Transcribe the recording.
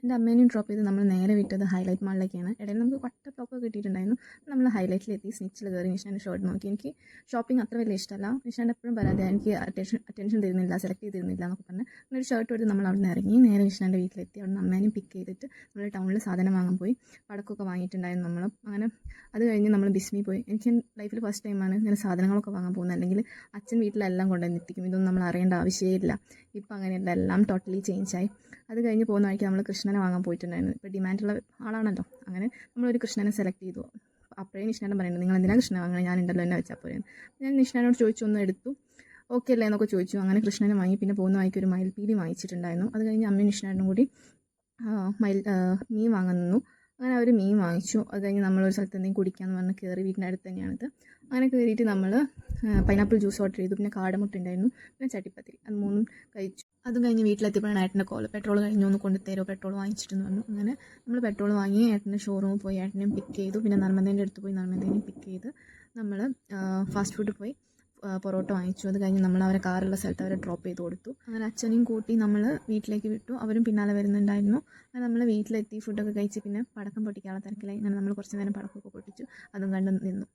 എൻ്റെ അമ്മേനെയും ഡ്രോപ്പ് ചെയ്ത് നമ്മൾ നേരെ വിട്ടത് ഹൈലൈറ്റ് മാളിലേക്കാണ്. ഇടയിൽ നമുക്ക് വട്ട ടോപ്പ് കിട്ടിയിട്ടുണ്ടായിരുന്നു. നമ്മൾ ഹൈലൈറ്റിലെത്തി സ്നിച്ചിൽ കയറി നിഷാൻ്റെ ഷർട്ട് നോക്കി. എനിക്ക് ഷോപ്പിംഗ് അത്ര വലിയ ഇഷ്ടമല്ല. നിഷാൻ്റെ എപ്പോഴും പറയാതെ എനിക്ക് അറ്റൻഷൻ തരുന്നില്ല, സെലക്ട് ചെയ്തിരുന്നില്ല എന്നൊക്കെ പറഞ്ഞ് അങ്ങനെ ഒരു ഷർട്ട് എടുത്ത് നമ്മൾ അവിടെ നിന്ന് ഇറങ്ങി നേരെ നിഷാൻ്റെ വീട്ടിലെത്തി. അവിടെ നിന്ന് അമ്മേനെയും പിക്ക് ചെയ്തിട്ട് നമ്മൾ ടൗണിൽ സാധനം വാങ്ങാൻ പോയി. പടക്കമൊക്കെ വാങ്ങിയിട്ടുണ്ടായിരുന്നു നമ്മൾ. അങ്ങനെ അത് കഴിഞ്ഞ് നമ്മൾ ബിസ്മി പോയി. എനിക്ക് ലൈഫിൽ ഫസ്റ്റ് ടൈമാണ് ഇങ്ങനെ സാധനങ്ങളൊക്കെ വാങ്ങാൻ പോകുന്നത്. അല്ലെങ്കിൽ അച്ഛൻ വീട്ടിലെല്ലാം കൊണ്ടുവന്നെത്തിക്കും. ഇതൊന്നും നമ്മൾ അറിയേണ്ട ആവശ്യമേ ഇല്ല. ഇപ്പം അങ്ങനെയല്ല, എല്ലാം ടോട്ടലി ചേഞ്ചായി. അത് കഴിഞ്ഞ് പോകുന്ന വഴിക്ക് നമ്മൾ കൃഷ്ണനെ വാങ്ങാൻ പോയിട്ടുണ്ടായിരുന്നു. ഇപ്പോൾ ഡിമാൻഡുള്ള ആളാണല്ലോ. അങ്ങനെ നമ്മളൊരു കൃഷ്ണനെ സെലക്ട് ചെയ്തു. അപ്പോഴേ നിഷ്ണേട്ടൻ പറയുന്നത്, നിങ്ങൾ എന്തിനാണ് കൃഷ്ണനെ വാങ്ങുന്നത്, ഞാനുണ്ടല്ലോ എന്നെ വെച്ചാൽ പോരെ. ഞാൻ നിഷ്ണേനോട് ചോദിച്ചു, ഒന്ന് എടുത്തു, ഓക്കെ അല്ലേ എന്നൊക്കെ ചോദിച്ചു. അങ്ങനെ കൃഷ്ണനെ വാങ്ങി. പിന്നെ പോകുന്ന വഴിക്ക് ഒരു മയിൽപ്പീലി വാങ്ങിച്ചിട്ടുണ്ടായിരുന്നു. അത് കഴിഞ്ഞ് അമ്മയും നിഷ്ണേട്ടനും കൂടി മീൻ വാങ്ങാൻ നിന്നു. അങ്ങനെ അവർ മീൻ വാങ്ങിച്ചു. അത് കഴിഞ്ഞ് നമ്മളൊരു സ്ഥലത്ത് എന്തെങ്കിലും കുടിക്കാമെന്ന് പറഞ്ഞ് കയറി. വീടിൻ്റെ അടുത്ത് തന്നെയാണിത്. അങ്ങനെ കയറിയിട്ട് നമ്മൾ പൈനാപ്പിൾ ജ്യൂസ് ഓർഡർ ചെയ്തു. പിന്നെ കാടമുട്ട ഉണ്ടായിരുന്നു, പിന്നെ ചട്ടിപ്പത്തിരി. അത് മൂന്നും കഴിച്ചു. അതും കഴിഞ്ഞ് വീട്ടിലെത്തിയപ്പോഴാണ് ഏട്ടൻ്റെ കോൾ, പെട്രോൾ കഴിഞ്ഞ് ഒന്ന് കൊണ്ടുതരുമോ, പെട്രോൾ വാങ്ങിച്ചിട്ടെന്ന് പറഞ്ഞു. അങ്ങനെ നമ്മൾ പെട്രോൾ വാങ്ങി ഏട്ടൻ്റെ ഷോറൂമിൽ പോയി ഏട്ടനെയും പിക്ക് ചെയ്തു. പിന്നെ നർമ്മദേൻ്റെ അടുത്ത് പോയി നർമ്മദേനെയും പിക്ക് ചെയ്ത് നമ്മൾ ഫാസ്റ്റ് ഫുഡ് പോയി പൊറോട്ട വാങ്ങിച്ചു. അത് കഴിഞ്ഞ് നമ്മൾ അവരെ കാറുള്ള സ്ഥലത്ത് അവരെ ഡ്രോപ്പ് ചെയ്ത് കൊടുത്തു. അങ്ങനെ അച്ഛനെയും കൂട്ടി നമ്മൾ വീട്ടിലേക്ക് വിട്ടു. അവരും പിന്നാലെ വരുന്നുണ്ടായിരുന്നു. അങ്ങനെ നമ്മൾ വീട്ടിലെത്തി ഫുഡൊക്കെ കഴിച്ച് പിന്നെ പടക്കം പൊട്ടിക്കാനുള്ള തിരക്കിലായി. അങ്ങനെ നമ്മൾ കുറച്ച് നേരം പടക്കമൊക്കെ പൊട്ടിച്ചു. അതും കണ്ട് നിന്നു.